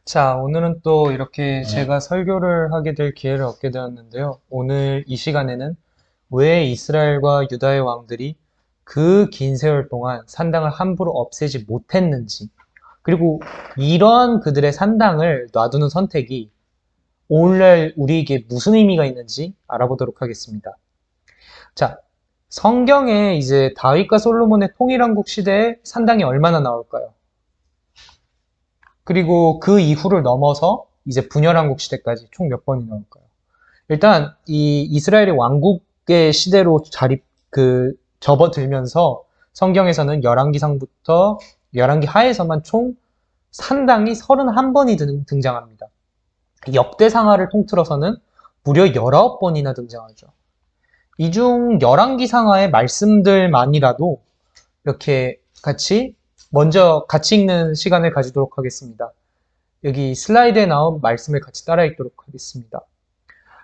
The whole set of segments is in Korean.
자, 오늘은 또 이렇게 제가 설교를 하게 될 기회를 얻게 되었는데요. 오늘 이 시간에는 왜 이스라엘과 유다의 왕들이 그 긴 세월 동안 산당을 함부로 없애지 못했는지, 그리고 이러한 그들의 산당을 놔두는 선택이 오늘날 우리에게 무슨 의미가 있는지 알아보도록 하겠습니다. 자, 성경에 이제 다윗과 솔로몬의 통일왕국 시대에 산당이 얼마나 나올까요? 그리고 그 이후를 넘어서 이제 분열왕국 시대까지 총 몇 번이 나올까요? 일단 이 이스라엘의 왕국의 시대로 접어들면서 성경에서는 열왕기상부터 열왕기 하에서만 총 산당이 31번이 등장합니다. 역대상하를 통틀어서는 무려 19번이나 등장하죠. 이 중 열왕기상하의 말씀들만이라도 이렇게 먼저 같이 읽는 시간을 가지도록 하겠습니다. 여기 슬라이드에 나온 말씀을 같이 따라 읽도록 하겠습니다.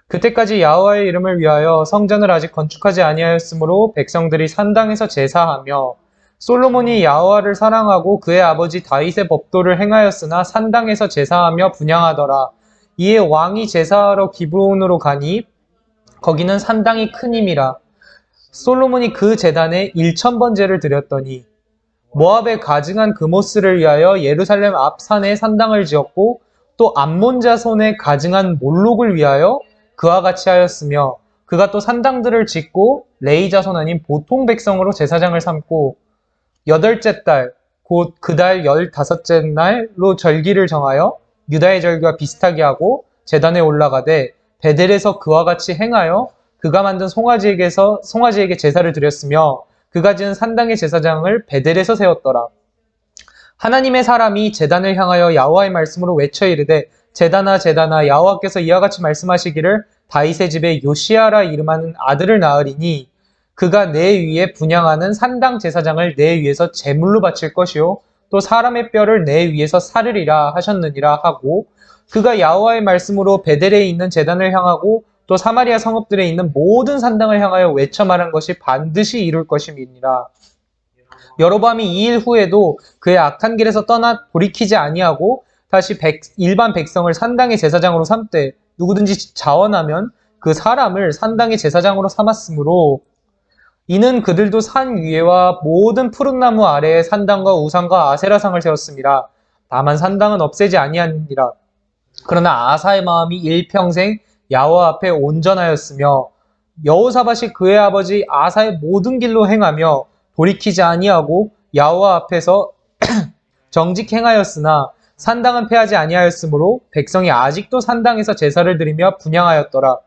그때까지 야호와의 이름을 위하여 성전을 아직 건축하지 아니하였으므로 백성들이 산당에서 제사하며 솔로몬이 야호와를 사랑하고 그의 아버지 다윗의 법도를 행하였으나 산당에서 제사하며 분향하더라. 이에 왕이 제사하러 기브온으로 가니 거기는 산당이 크님이라. 솔로몬이 그 제단에 1000번제를 드렸더니 모압의 가증한 그모스를 위하여 예루살렘 앞 산에 산당을 지었고 또 암몬 자손의 가증한 몰록을 위하여 그와 같이 하였으며 그가 또 산당들을 짓고 레이 자손 아닌 보통 백성으로 제사장을 삼고 여덟째 달 곧 그 달 15째 날로 절기를 정하여 유다의 절기와 비슷하게 하고 제단에 올라가되 베델에서 그와 같이 행하여 그가 만든 송아지에게 제사를 드렸으며 그가 지은 산당의 제사장을 베델에서 세웠더라. 하나님의 사람이 제단을 향하여 야호와의 말씀으로 외쳐 이르되 제단아 제단아 야호와께서 이와 같이 말씀하시기를 다윗의 집에 요시야라 이름하는 아들을 낳으리니 그가 내 위에 분향하는 산당 제사장을 내 위에서 제물로 바칠 것이요 또 사람의 뼈를 내 위에서 사르리라 하셨느니라 하고 그가 야호와의 말씀으로 베델에 있는 제단을 향하고 또 사마리아 성읍들에 있는 모든 산당을 향하여 외쳐 말한 것이 반드시 이룰 것임이니라. 여로보암이 이 일 후에도 그의 악한 길에서 떠나 돌이키지 아니하고 다시 일반 백성을 산당의 제사장으로 삼되 누구든지 자원하면 그 사람을 산당의 제사장으로 삼았으므로 이는 그들도 산 위에와 모든 푸른 나무 아래에 산당과 우상과 아세라상을 세웠습니다. 다만 산당은 없애지 아니하니라. 그러나 아사의 마음이 일평생 야호와 앞에 온전하였으며 여호사밧이 그의 아버지 아사의 모든 길로 행하며 돌이키지 아니하고 야호와 앞에서 정직 행하였으나 산당은 폐하지 아니하였으므로 백성이 아직도 산당에서 제사를 드리며 분향하였더라.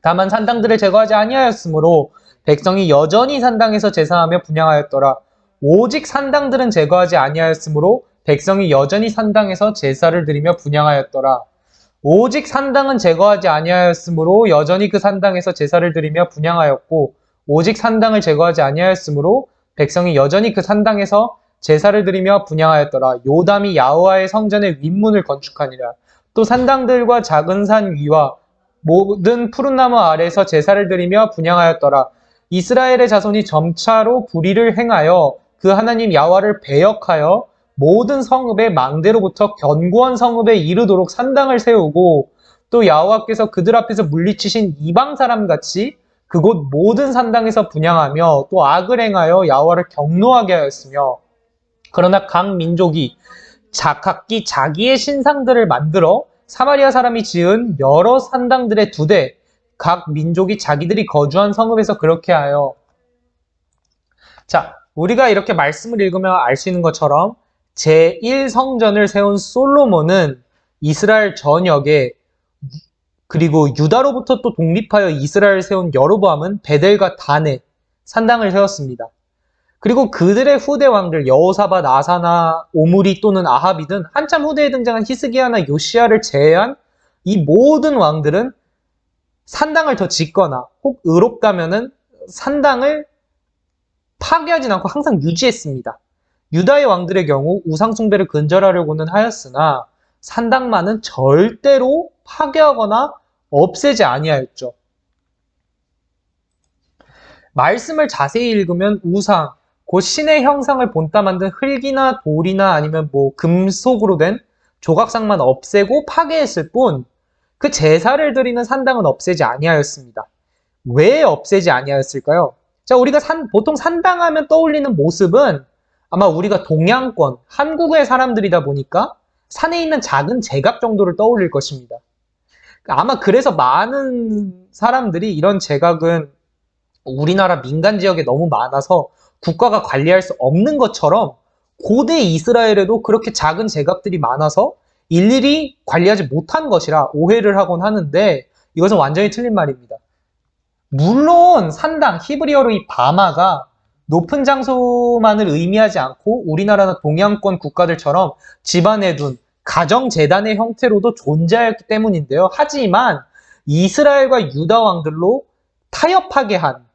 다만 산당들을 제거하지 아니하였으므로 백성이 여전히 산당에서 제사하며 분향하였더라. 오직 산당들은 제거하지 아니하였으므로 백성이 여전히 산당에서 제사를 드리며 분향하였더라. 오직 산당은 제거하지 아니하였으므로 여전히 그 산당에서 제사를 드리며 분향하였고 오직 산당을 제거하지 아니하였으므로 백성이 여전히 그 산당에서 제사를 드리며 분향하였더라. 요담이 야호와의 성전의 윗문을 건축하니라. 또 산당들과 작은 산 위와 모든 푸른 나무 아래에서 제사를 드리며 분향하였더라. 이스라엘의 자손이 점차로 불의를 행하여 그 하나님 야호와를 배역하여 모든 성읍의 망대로부터 견고한 성읍에 이르도록 산당을 세우고 또 야호와께서 그들 앞에서 물리치신 이방 사람같이 그곳 모든 산당에서 분향하며 또 악을 행하여 야호와를 경노하게 하였으며 그러나 각 민족이 각기 자기의 신상들을 만들어 사마리아 사람이 지은 여러 산당들의 두대 각 민족이 자기들이 거주한 성읍에서 그렇게 하여 자, 우리가 이렇게 말씀을 읽으면 알 수 있는 것처럼 제1성전을 세운 솔로몬은 이스라엘 전역에 그리고 유다로부터 또 독립하여 이스라엘을 세운 여로보암은 베델과 단에 산당을 세웠습니다. 그리고 그들의 후대 왕들 여호사밧, 아사나, 오므리 또는 아합이 등 한참 후대에 등장한 히스기야나 요시야를 제외한 이 모든 왕들은 산당을 더 짓거나 혹 의롭다면은 산당을 파괴하진 않고 항상 유지했습니다. 유다의 왕들의 경우 우상숭배를 근절하려고는 하였으나 산당만은 절대로 파괴하거나 없애지 아니하였죠. 말씀을 자세히 읽으면 우상, 곧 신의 형상을 본따 만든 흙이나 돌이나 아니면 금속으로 된 조각상만 없애고 파괴했을 뿐 그 제사를 드리는 산당은 없애지 아니하였습니다. 왜 없애지 아니하였을까요? 자, 우리가 보통 산당하면 떠올리는 모습은 아마 우리가 동양권, 한국의 사람들이다 보니까 산에 있는 작은 제각 정도를 떠올릴 것입니다. 아마 그래서 많은 사람들이 이런 제각은 우리나라 민간 지역에 너무 많아서 국가가 관리할 수 없는 것처럼 고대 이스라엘에도 그렇게 작은 제각들이 많아서 일일이 관리하지 못한 것이라 오해를 하곤 하는데 이것은 완전히 틀린 말입니다. 물론 산당, 히브리어로 이 바마가 높은 장소만을 의미하지 않고 우리나라나 동양권 국가들처럼 집안에 둔 가정재단의 형태로도 존재했기 때문인데요. 하지만 이스라엘과 유다 왕들로 타협하게 한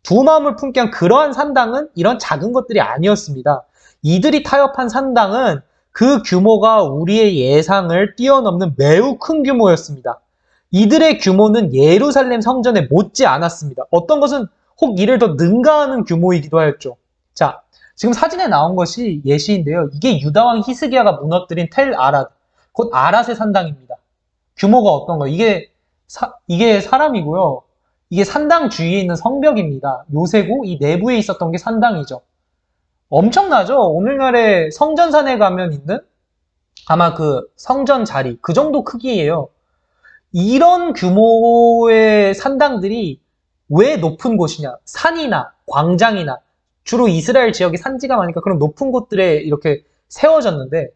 두 마음을 품게 한 그러한 산당은 이런 작은 것들이 아니었습니다. 이들이 타협한 산당은 그 규모가 우리의 예상을 뛰어넘는 매우 큰 규모였습니다. 이들의 규모는 예루살렘 성전에 못지 않았습니다. 어떤 것은 혹 이를 더 능가하는 규모이기도 하였죠. 자, 지금 사진에 나온 것이 예시인데요. 이게 유다왕 히스기야가 무너뜨린 텔 아랏, 곧 아랏의 산당입니다. 규모가 어떤 거예요? 이게 사람이고요. 이게 산당 주위에 있는 성벽입니다. 요새고 이 내부에 있었던 게 산당이죠. 엄청나죠? 오늘날의 성전산에 가면 있는 아마 그 성전 자리, 그 정도 크기예요. 이런 규모의 산당들이 왜 높은 곳이냐? 산이나 광장이나 주로 이스라엘 지역이 산지가 많으니까 그런 높은 곳들에 이렇게 세워졌는데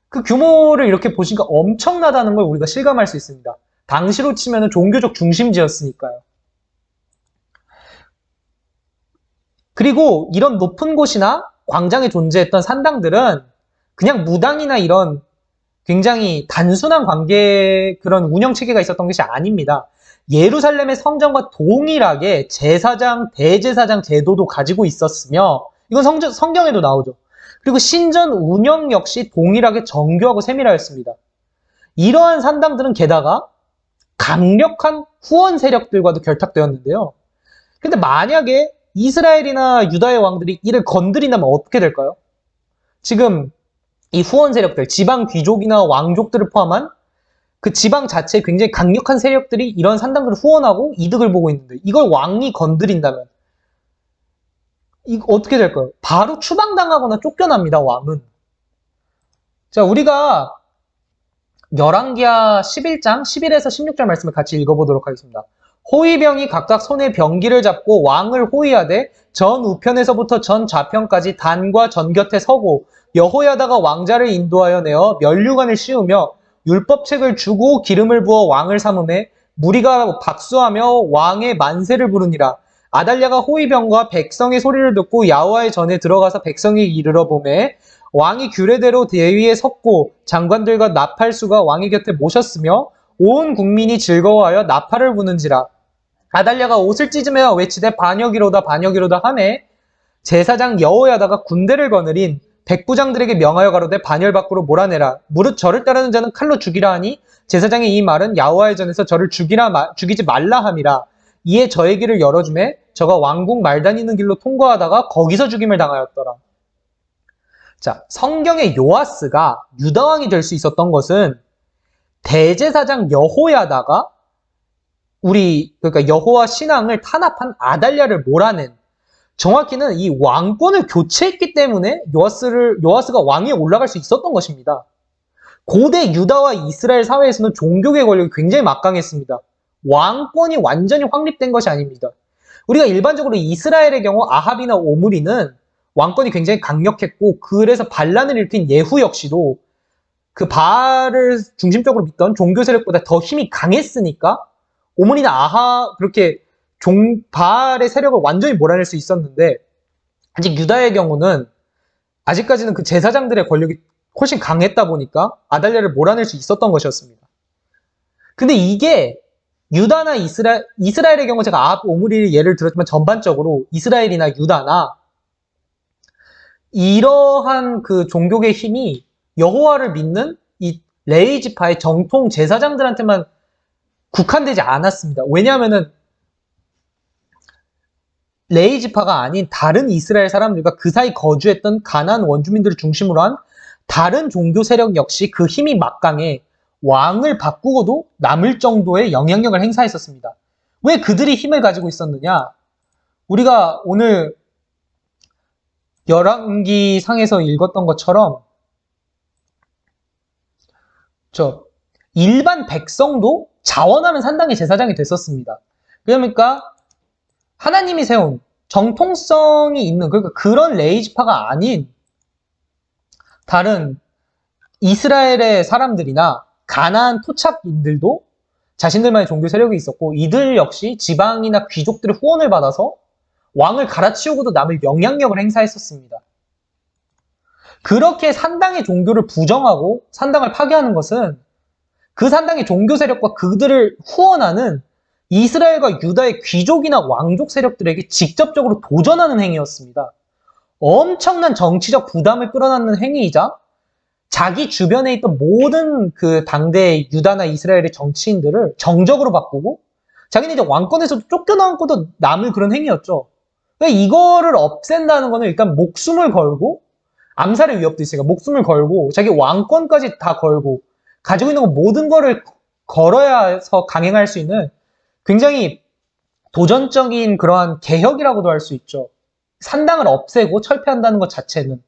그 규모를 이렇게 보시니까 엄청나다는 걸 우리가 실감할 수 있습니다. 당시로 치면 종교적 중심지였으니까요. 그리고 이런 높은 곳이나 광장에 존재했던 산당들은 그냥 무당이나 이런 굉장히 단순한 그런 운영체계가 있었던 것이 아닙니다. 예루살렘의 성전과 동일하게 제사장, 대제사장 제도도 가지고 있었으며 이건 성경에도 나오죠. 그리고 신전 운영 역시 동일하게 정교하고 세밀하였습니다. 이러한 산당들은 게다가 강력한 후원 세력들과도 결탁되었는데요. 근데 만약에 이스라엘이나 유다의 왕들이 이를 건드린다면 어떻게 될까요? 지금 이 후원 세력들, 지방 귀족이나 왕족들을 포함한 그 지방 자체에 굉장히 강력한 세력들이 이런 산당들을 후원하고 이득을 보고 있는데 이걸 왕이 건드린다면 이거 어떻게 될까요? 바로 추방당하거나 쫓겨납니다, 왕은. 자, 우리가 열왕기하 11장 11에서 16절 말씀을 같이 읽어보도록 하겠습니다. 호위병이 각각 손에 병기를 잡고 왕을 호위하되 전 우편에서부터 전 좌편까지 단과 전 곁에 서고 여호야다가 왕자를 인도하여 내어 면류관을 씌우며 율법책을 주고 기름을 부어 왕을 삼음에 무리가 박수하며 왕의 만세를 부르니라. 아달랴가 호위병과 백성의 소리를 듣고 야호와의 전에 들어가서 백성이 이르러 보매 왕이 규례대로 대위에 섰고 장관들과 나팔수가 왕의 곁에 모셨으며 온 국민이 즐거워하여 나팔을 부는지라. 아달랴가 옷을 찢으며 외치되 반역이로다 반역이로다 하매 제사장 여호야다가 군대를 거느린 백부장들에게 명하여 가로되 반열 밖으로 몰아내라. 무릇 저를 따르는 자는 칼로 죽이라 하니 제사장의 이 말은 야호와의 전에서 저를 죽이지 말라 함이라. 이에 저의 길을 열어주매 저가 왕궁 말 다니는 길로 통과하다가 거기서 죽임을 당하였더라. 자, 성경의 요아스가 유다왕이 될 수 있었던 것은 대제사장 여호야다가 그러니까 여호와 신앙을 탄압한 아달랴를 몰아낸, 정확히는 이 왕권을 교체했기 때문에 요아스가 왕위에 올라갈 수 있었던 것입니다. 고대 유다와 이스라엘 사회에서는 종교의 권력이 굉장히 막강했습니다. 왕권이 완전히 확립된 것이 아닙니다. 우리가 일반적으로 이스라엘의 경우 아합이나 오므리는 왕권이 굉장히 강력했고 그래서 반란을 일으킨 예후 역시도 그 바알을 중심적으로 믿던 종교 세력보다 더 힘이 강했으니까 오므리나 그렇게 바알의 세력을 완전히 몰아낼 수 있었는데 아직 유다의 경우는 아직까지는 그 제사장들의 권력이 훨씬 강했다 보니까 아달랴를 몰아낼 수 있었던 것이었습니다. 근데 이게 유다나 이스라엘의 경우 제가 아합, 오므리를 예를 들었지만 전반적으로 이스라엘이나 유다나 이러한 그 종교의 힘이 여호와를 믿는 이 레위 지파의 정통 제사장들한테만 국한되지 않았습니다. 왜냐하면은 레위 지파가 아닌 다른 이스라엘 사람들과 그 사이 거주했던 가나안 원주민들을 중심으로 한 다른 종교 세력 역시 그 힘이 막강해 왕을 바꾸고도 남을 정도의 영향력을 행사했었습니다. 왜 그들이 힘을 가지고 있었느냐? 우리가 오늘 열왕기상에서 읽었던 것처럼 일반 백성도 자원하면 산당의 제사장이 됐었습니다. 그러니까 하나님이 세운 정통성이 있는, 그러니까 그런 레이지파가 아닌 다른 이스라엘의 사람들이나 가나안 토착인들도 자신들만의 종교 세력이 있었고, 이들 역시 지방이나 귀족들의 후원을 받아서 왕을 갈아치우고도 남을 영향력을 행사했었습니다. 그렇게 산당의 종교를 부정하고 산당을 파괴하는 것은 그 산당의 종교 세력과 그들을 후원하는 이스라엘과 유다의 귀족이나 왕족 세력들에게 직접적으로 도전하는 행위였습니다. 엄청난 정치적 부담을 끌어안는 행위이자 자기 주변에 있던 모든 그 당대의 유다나 이스라엘의 정치인들을 정적으로 바꾸고 자기는 이제 왕권에서도 쫓겨나고도 남을 그런 행위였죠. 그러니까 이거를 없앤다는 거는 일단 목숨을 걸고, 암살의 위협도 있으니까 목숨을 걸고 자기 왕권까지 다 걸고 가지고 있는 모든 거를 걸어야 해서 강행할 수 있는 굉장히 도전적인 그러한 개혁이라고도 할 수 있죠. 산당을 없애고 철폐한다는 것 자체는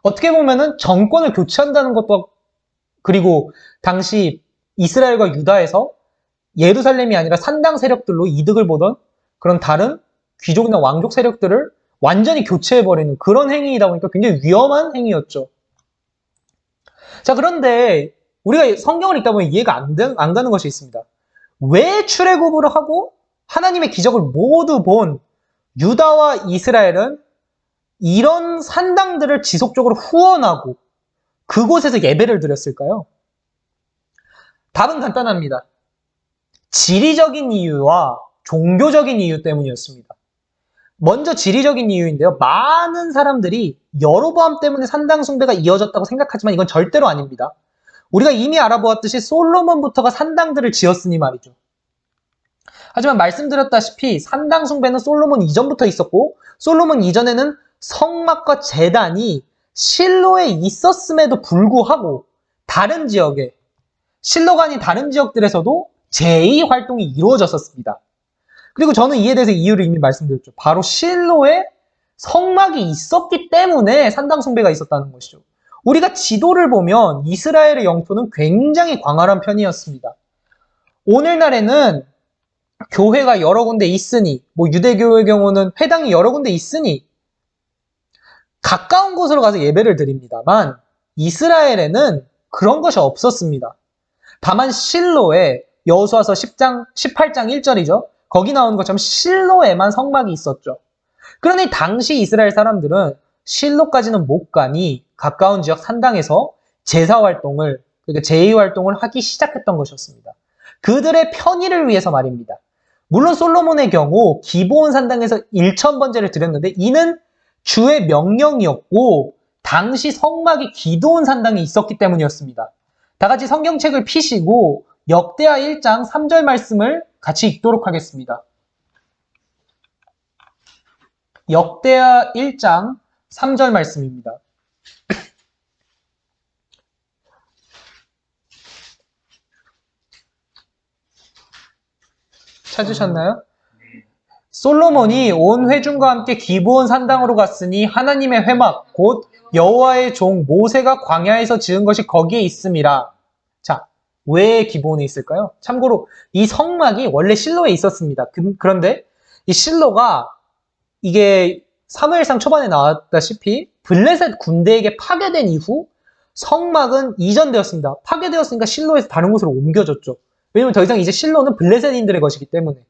어떻게 보면은 정권을 교체한다는 것도, 그리고 당시 이스라엘과 유다에서 예루살렘이 아니라 산당 세력들로 이득을 보던 그런 다른 귀족이나 왕족 세력들을 완전히 교체해버리는 그런 행위이다 보니까 굉장히 위험한 행위였죠. 자, 그런데 우리가 성경을 읽다 보면 이해가 안 가는 것이 있습니다. 왜 출애굽을 하고 하나님의 기적을 모두 본 유다와 이스라엘은 이런 산당들을 지속적으로 후원하고 그곳에서 예배를 드렸을까요? 답은 간단합니다. 지리적인 이유와 종교적인 이유 때문이었습니다. 먼저 지리적인 이유인데요. 많은 사람들이 여로보암 때문에 산당 숭배가 이어졌다고 생각하지만 이건 절대로 아닙니다. 우리가 이미 알아보았듯이 솔로몬부터가 산당들을 지었으니 말이죠. 하지만 말씀드렸다시피 산당 숭배는 솔로몬 이전부터 있었고, 솔로몬 이전에는 성막과 제단이 실로에 있었음에도 불구하고 다른 지역에, 실로가 아닌 다른 지역들에서도 제2 활동이 이루어졌었습니다. 그리고 저는 이에 대해서 이유를 이미 말씀드렸죠. 바로 실로에 성막이 있었기 때문에 산당 숭배가 있었다는 것이죠. 우리가 지도를 보면 이스라엘의 영토는 굉장히 광활한 편이었습니다. 오늘날에는 교회가 여러 군데 있으니, 유대교의 경우는 회당이 여러 군데 있으니 가까운 곳으로 가서 예배를 드립니다만, 이스라엘에는 그런 것이 없었습니다. 다만 실로에, 여호수아서 18장 1절이죠. 거기 나오는 것처럼 실로에만 성막이 있었죠. 그러니 당시 이스라엘 사람들은 실로까지는 못 가니 가까운 지역 산당에서 제사 활동을, 그러니까 제2 활동을 하기 시작했던 것이었습니다. 그들의 편의를 위해서 말입니다. 물론 솔로몬의 경우 기브온 산당에서 1000번제를 드렸는데 이는 주의 명령이었고 당시 성막이 기드온 산당에 있었기 때문이었습니다. 다 같이 성경책을 피시고 역대하 1장 3절 말씀을 같이 읽도록 하겠습니다. 역대하 1장 3절 말씀입니다. 찾으셨나요? 솔로몬이 온 회중과 함께 기브온 산당으로 갔으니 하나님의 회막 곧 여호와의 종 모세가 광야에서 지은 것이 거기에 있음이라. 자, 왜 기브온에 있을까요? 참고로 이 성막이 원래 실로에 있었습니다. 그런데 이 실로가 이게 사무엘상 초반에 나왔다시피 블레셋 군대에게 파괴된 이후 성막은 이전되었습니다. 파괴되었으니까 실로에서 다른 곳으로 옮겨졌죠. 왜냐면 더 이상 이제 실로는 블레셋인들의 것이기 때문에.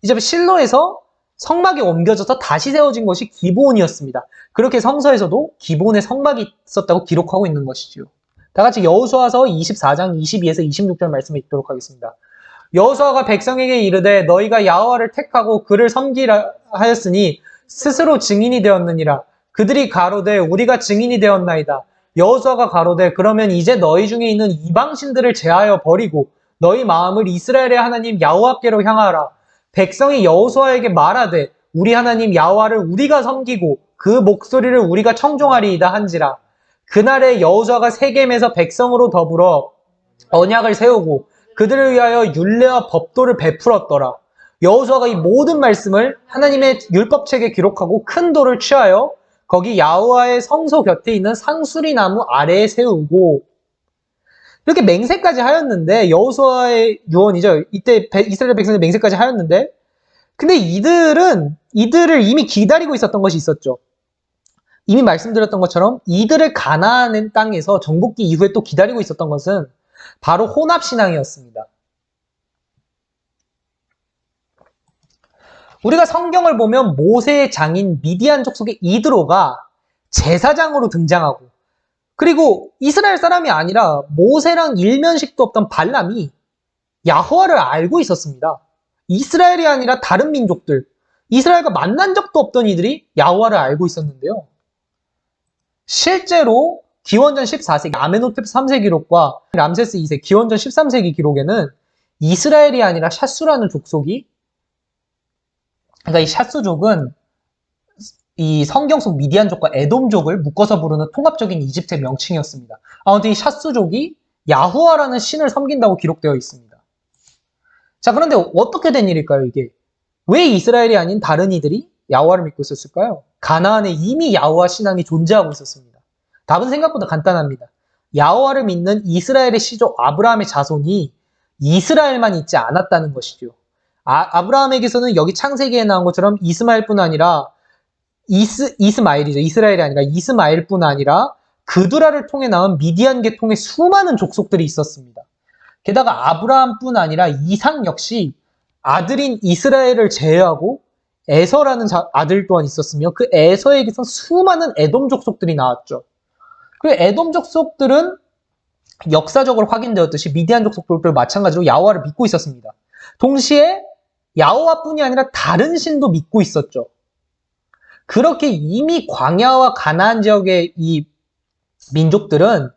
이제 실로에서 성막이 옮겨져서 다시 세워진 것이 기브온이었습니다. 그렇게 성서에서도 기브온에 성막이 있었다고 기록하고 있는 것이지요. 다 같이 여호수아서 24장 22에서 26절 말씀을 읽도록 하겠습니다. 여호수아가 백성에게 이르되 너희가 야호와를 택하고 그를 섬기라 하였으니 스스로 증인이 되었느니라. 그들이 가로되 우리가 증인이 되었나이다. 여호수아가 가로되 그러면 이제 너희 중에 있는 이방신들을 제하여 버리고 너희 마음을 이스라엘의 하나님 야호와께로 향하라. 백성이 여호수아에게 말하되 우리 하나님 야호와를 우리가 섬기고 그 목소리를 우리가 청종하리이다 한지라. 그날에 여호수아가 세겜에서 백성으로 더불어 언약을 세우고 그들을 위하여 율례와 법도를 베풀었더라. 여호수아가 이 모든 말씀을 하나님의 율법책에 기록하고 큰 돌을 취하여 거기 야호와의 성소 곁에 있는 상수리 나무 아래에 세우고 이렇게 맹세까지 하였는데 여호수아의 유언이죠. 이때 이스라엘 백성들 맹세까지 하였는데 근데 이들을 이미 기다리고 있었던 것이 있었죠. 이미 말씀드렸던 것처럼 이들을 가나안 땅에서 정복기 이후에 또 기다리고 있었던 것은 바로 혼합신앙이었습니다. 우리가 성경을 보면 모세의 장인 미디안 족속의 이드로가 제사장으로 등장하고 그리고 이스라엘 사람이 아니라 모세랑 일면식도 없던 발람이 야호와를 알고 있었습니다. 이스라엘이 아니라 다른 민족들, 이스라엘과 만난 적도 없던 이들이 야호와를 알고 있었는데요. 실제로 기원전 14세기 아멘호텝 3세 기록과 람세스 2세 기원전 13세기 기록에는 이스라엘이 아니라 샷수라는 족속이 그러니까 이 샷수족은 이 성경 속 미디안족과 에돔족을 묶어서 부르는 통합적인 이집트의 명칭이었습니다. 아무튼 이 샷수족이 야후와라는 신을 섬긴다고 기록되어 있습니다. 자, 그런데 어떻게 된 일일까요, 이게? 왜 이스라엘이 아닌 다른 이들이 야후와를 믿고 있었을까요? 가나안에 이미 야후와 신앙이 존재하고 있었습니다. 답은 생각보다 간단합니다. 야후와를 믿는 이스라엘의 시조 아브라함의 자손이 이스라엘만 있지 않았다는 것이죠. 아브라함에게서는 여기 창세기에 나온 것처럼 이스마엘뿐 아니라 이스마엘이죠. 이스라엘이 아니라 이스마엘뿐 아니라 그두라를 통해 나온 미디안 계통의 수많은 족속들이 있었습니다. 게다가 아브라함뿐 아니라 이삭 역시 아들인 이스라엘을 제외하고 에서라는 아들 또한 있었으며 그 에서에게서 수많은 에돔 족속들이 나왔죠. 그리고 에돔 족속들은 역사적으로 확인되었듯이 미디안 족속들도 마찬가지로 야호와를 믿고 있었습니다. 동시에 야호와뿐이 아니라 다른 신도 믿고 있었죠. 그렇게 이미 광야와 가나안 지역의 이 민족들은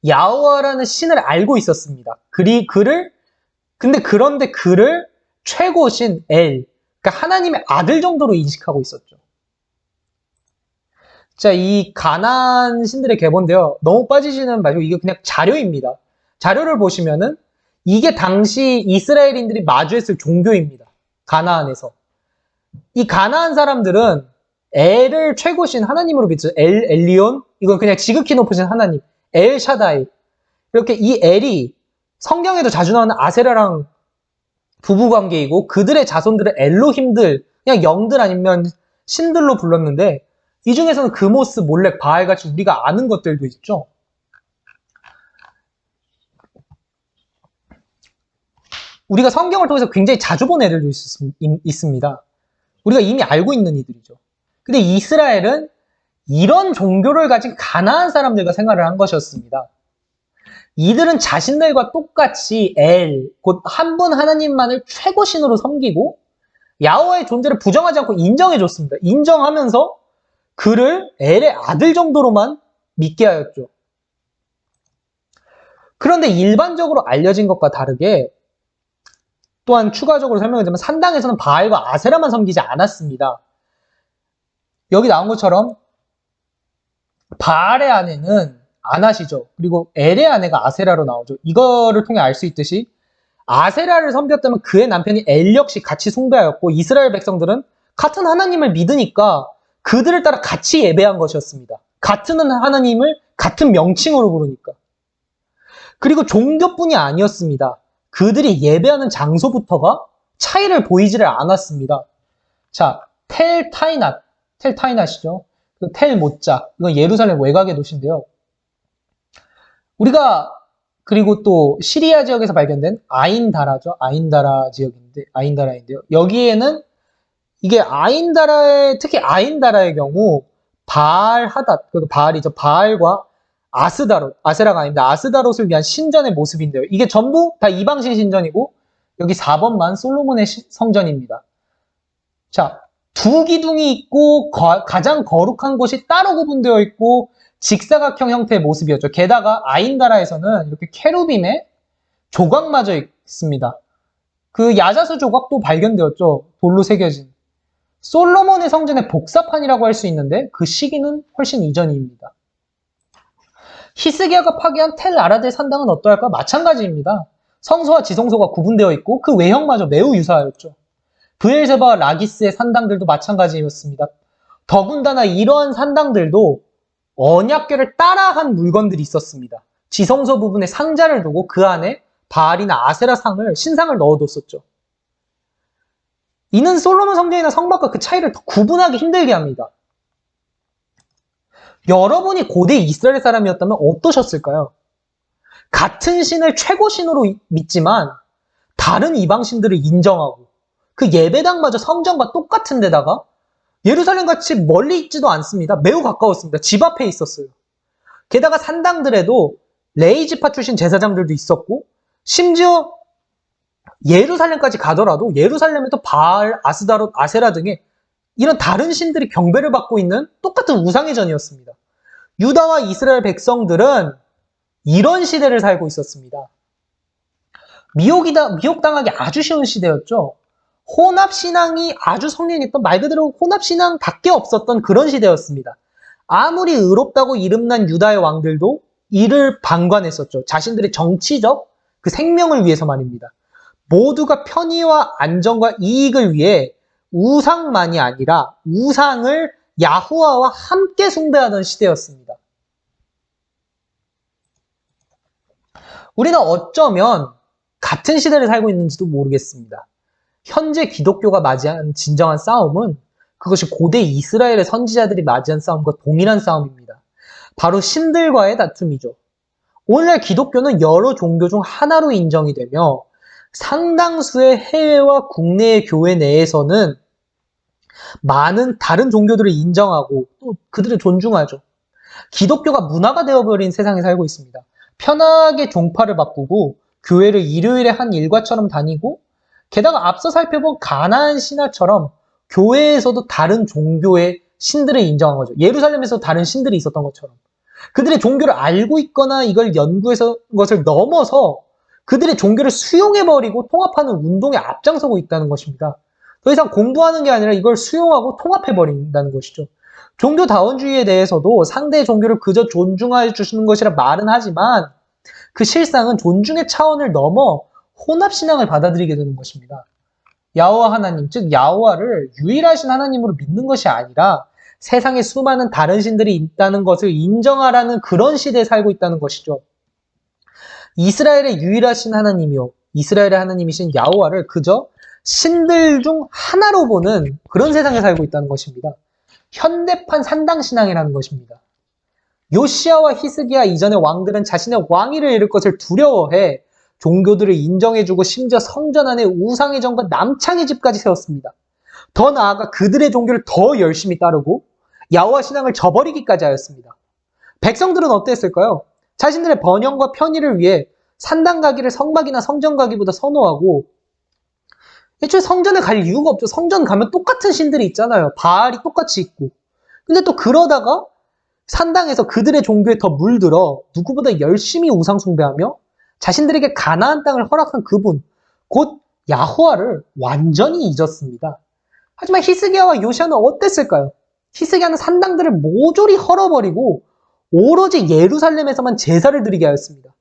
야호와라는 신을 알고 있었습니다. 그런데 그를 최고신 엘, 그러니까 하나님의 아들 정도로 인식하고 있었죠. 자, 이 가나안 신들의 계보인데요. 너무 빠지지는 마시고 이게 그냥 자료입니다. 자료를 보시면은 이게 당시 이스라엘인들이 마주했을 종교입니다. 가나안에서. 이 가나안 사람들은 엘을 최고신 하나님으로 믿죠. 엘리온, 이건 그냥 지극히 높으신 하나님. 엘 샤다이. 이렇게 이 엘이 성경에도 자주 나오는 아세라랑 부부관계이고 그들의 자손들은 엘로힘들, 그냥 영들 아니면 신들로 불렀는데 이 중에서는 그모스, 몰렉, 바알같이 우리가 아는 것들도 있죠. 우리가 성경을 통해서 굉장히 자주 본 애들도 있습니다. 우리가 이미 알고 있는 이들이죠. 근데 이스라엘은 이런 종교를 가진 가나안 사람들과 생활을 한 것이었습니다. 이들은 자신들과 똑같이 곧 한 분 하나님만을 최고신으로 섬기고 야호와의 존재를 부정하지 않고 인정해줬습니다. 인정하면서 그를 엘의 아들 정도로만 믿게 하였죠. 그런데 일반적으로 알려진 것과 다르게 또한 추가적으로 설명드리면 산당에서는 바알과 아세라만 섬기지 않았습니다. 여기 나온 것처럼 바알의 아내는 아낫이죠. 그리고 엘의 아내가 아세라로 나오죠. 이거를 통해 알 수 있듯이 아세라를 섬겼다면 그의 남편이 엘 역시 같이 숭배하였고 이스라엘 백성들은 같은 하나님을 믿으니까 그들을 따라 같이 예배한 것이었습니다. 같은 하나님을 같은 명칭으로 부르니까. 그리고 종교뿐이 아니었습니다. 그들이 예배하는 장소부터가 차이를 보이지를 않았습니다. 자, 텔타이낫이죠. 텔 모자, 이건 예루살렘 외곽의 도시인데요. 우리가 그리고 또 시리아 지역에서 발견된 아인다라죠. 아인다라인데요. 여기에는 이게 특히 아인다라의 경우 바알하닷, 바알이죠. 바알과 아세라가 아닙니다. 아스다롯을 위한 신전의 모습인데요. 이게 전부 다 이방신 신전이고 여기 4번만 솔로몬의 성전입니다. 자, 두 기둥이 있고 가장 거룩한 곳이 따로 구분되어 있고 직사각형 형태의 모습이었죠. 게다가 아인다라에서는 이렇게 케루빔의 조각마저 있습니다. 그 야자수 조각도 발견되었죠. 돌로 새겨진. 솔로몬의 성전의 복사판이라고 할 수 있는데 그 시기는 훨씬 이전입니다. 히스기야가 파괴한 텔 아라드의 산당은 어떠할까? 마찬가지입니다. 성소와 지성소가 구분되어 있고 그 외형마저 매우 유사하였죠. 브엘세바와 라기스의 산당들도 마찬가지였습니다. 더군다나 이러한 산당들도 언약궤를 따라한 물건들이 있었습니다. 지성소 부분에 상자를 두고 그 안에 바알이나 아세라 신상을 넣어뒀었죠. 이는 솔로몬 성전이나 성막과 그 차이를 더 구분하기 힘들게 합니다. 여러분이 고대 이스라엘 사람이었다면 어떠셨을까요? 같은 신을 최고 신으로 믿지만 다른 이방 신들을 인정하고 그 예배당마저 성전과 똑같은 데다가 예루살렘 같이 멀리 있지도 않습니다. 매우 가까웠습니다. 집 앞에 있었어요. 게다가 산당들에도 레이지파 출신 제사장들도 있었고 심지어 예루살렘까지 가더라도 예루살렘에도 바알, 아스다롯, 아세라 등의 이런 다른 신들이 경배를 받고 있는 똑같은 우상의 전이었습니다. 유다와 이스라엘 백성들은 이런 시대를 살고 있었습니다. 미혹당하기 아주 쉬운 시대였죠. 혼합신앙이 아주 성행했던 말 그대로 혼합신앙밖에 없었던 그런 시대였습니다. 아무리 의롭다고 이름난 유다의 왕들도 이를 방관했었죠. 자신들의 정치적 그 생명을 위해서 말입니다. 모두가 편의와 안정과 이익을 위해 우상만이 아니라 우상을 야후와와 함께 숭배하던 시대였습니다. 우리는 어쩌면 같은 시대를 살고 있는지도 모르겠습니다. 현재 기독교가 맞이한 진정한 싸움은 그것이 고대 이스라엘의 선지자들이 맞이한 싸움과 동일한 싸움입니다. 바로 신들과의 다툼이죠. 오늘날 기독교는 여러 종교 중 하나로 인정이 되며 상당수의 해외와 국내의 교회 내에서는 많은 다른 종교들을 인정하고 또 그들을 존중하죠. 기독교가 문화가 되어버린 세상에 살고 있습니다. 편하게 종파를 바꾸고 교회를 일요일에 한 일과처럼 다니고 게다가 앞서 살펴본 가나안 신화처럼 교회에서도 다른 종교의 신들을 인정한 거죠. 예루살렘에서 다른 신들이 있었던 것처럼. 그들의 종교를 알고 있거나 이걸 연구해서 것을 넘어서 그들의 종교를 수용해버리고 통합하는 운동에 앞장서고 있다는 것입니다. 더 이상 공부하는 게 아니라 이걸 수용하고 통합해버린다는 것이죠. 종교다원주의에 대해서도 상대의 종교를 그저 존중해 주시는 것이라 말은 하지만 그 실상은 존중의 차원을 넘어 혼합신앙을 받아들이게 되는 것입니다. 야호와 하나님, 즉 야호와를 유일하신 하나님으로 믿는 것이 아니라 세상에 수많은 다른 신들이 있다는 것을 인정하라는 그런 시대에 살고 있다는 것이죠. 이스라엘의 유일하신 하나님이요, 이스라엘의 하나님이신 야호와를 그저 신들 중 하나로 보는 그런 세상에 살고 있다는 것입니다. 현대판 산당신앙이라는 것입니다. 요시야와 히스기야 이전의 왕들은 자신의 왕위를 잃을 것을 두려워해 종교들을 인정해주고 심지어 성전 안에 우상의 전과 남창의 집까지 세웠습니다. 더 나아가 그들의 종교를 더 열심히 따르고 야호와 신앙을 저버리기까지 하였습니다. 백성들은 어땠을까요? 자신들의 번영과 편의를 위해 산당 가기를 성막이나 성전 가기보다 선호하고 애초에 성전에 갈 이유가 없죠. 성전 가면 똑같은 신들이 있잖아요. 바알이 똑같이 있고. 근데 또 그러다가 산당에서 그들의 종교에 더 물들어 누구보다 열심히 우상 숭배하며 자신들에게 가나안 땅을 허락한 그분, 곧 야호와를 완전히 잊었습니다. 하지만 히스기야와 요시야는 어땠을까요? 히스기야는 산당들을 모조리 헐어버리고 오로지 예루살렘에서만 제사를 드리게 하였습니다.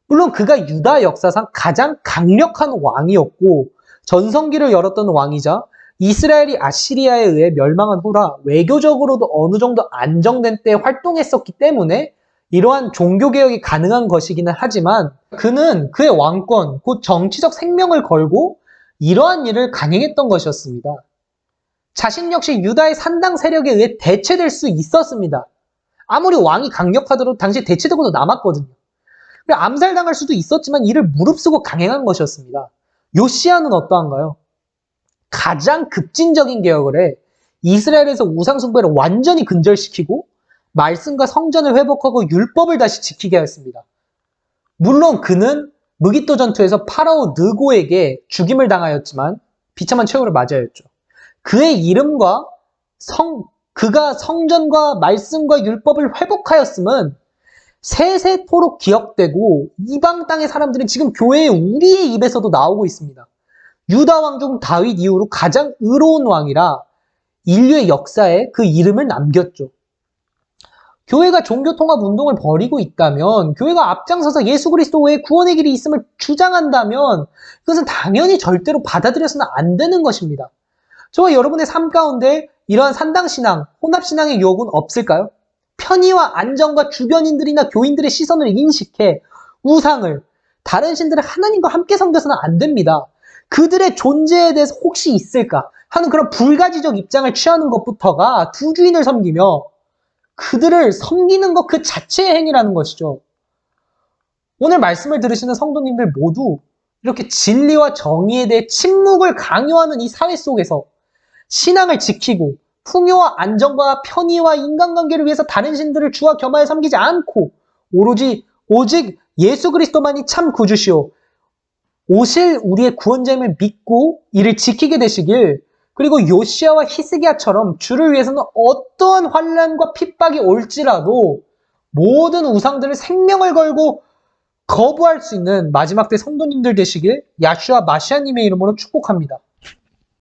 물론 그가 유다 역사상 가장 강력한 왕이었고 전성기를 열었던 왕이자 이스라엘이 아시리아에 의해 멸망한 후라 외교적으로도 어느 정도 안정된 때 활동했었기 때문에 이러한 종교개혁이 가능한 것이기는 하지만 그는 그의 왕권, 곧 정치적 생명을 걸고 이러한 일을 강행했던 것이었습니다. 자신 역시 유다의 산당 세력에 의해 대체될 수 있었습니다. 아무리 왕이 강력하더라도 당시 대체되고도 남았거든요. 암살당할 수도 있었지만 이를 무릅쓰고 강행한 것이었습니다. 요시야는 어떠한가요? 가장 급진적인 개혁을 해 이스라엘에서 우상숭배를 완전히 근절시키고 말씀과 성전을 회복하고 율법을 다시 지키게 하였습니다. 물론 그는 무기토 전투에서 파라오 느고에게 죽임을 당하였지만 비참한 최후를 맞이하였죠. 그의 이름과 그가 성전과 말씀과 율법을 회복하였음은 세세토록 기억되고 이방 땅의 사람들은 지금 교회의 우리의 입에서도 나오고 있습니다. 유다 왕중 다윗 이후로 가장 의로운 왕이라 인류의 역사에 그 이름을 남겼죠. 교회가 종교통합 운동을 벌이고 있다면, 교회가 앞장서서 예수 그리스도 외에 구원의 길이 있음을 주장한다면 그것은 당연히 절대로 받아들여서는 안 되는 것입니다. 저와 여러분의 삶 가운데 이러한 산당신앙, 혼합신앙의 유혹은 없을까요? 편의와 안정과 주변인들이나 교인들의 시선을 인식해 우상을, 다른 신들을 하나님과 함께 섬겨서는 안 됩니다. 그들의 존재에 대해서 혹시 있을까 하는 그런 불가지적 입장을 취하는 것부터가 두 주인을 섬기며 그들을 섬기는 것 그 자체의 행위라는 것이죠. 오늘 말씀을 들으시는 성도님들 모두 이렇게 진리와 정의에 대해 침묵을 강요하는 이 사회 속에서 신앙을 지키고 풍요와 안정과 편의와 인간관계를 위해서 다른 신들을 주와 겸하여 섬기지 않고 오직 예수 그리스도만이 참 구주시오, 오실 우리의 구원자임을 믿고 이를 지키게 되시길, 그리고 요시야와 히스기야처럼 주를 위해서는 어떠한 환난과 핍박이 올지라도 모든 우상들을 생명을 걸고 거부할 수 있는 마지막 때 성도님들 되시길 야슈아 마시아님의 이름으로 축복합니다.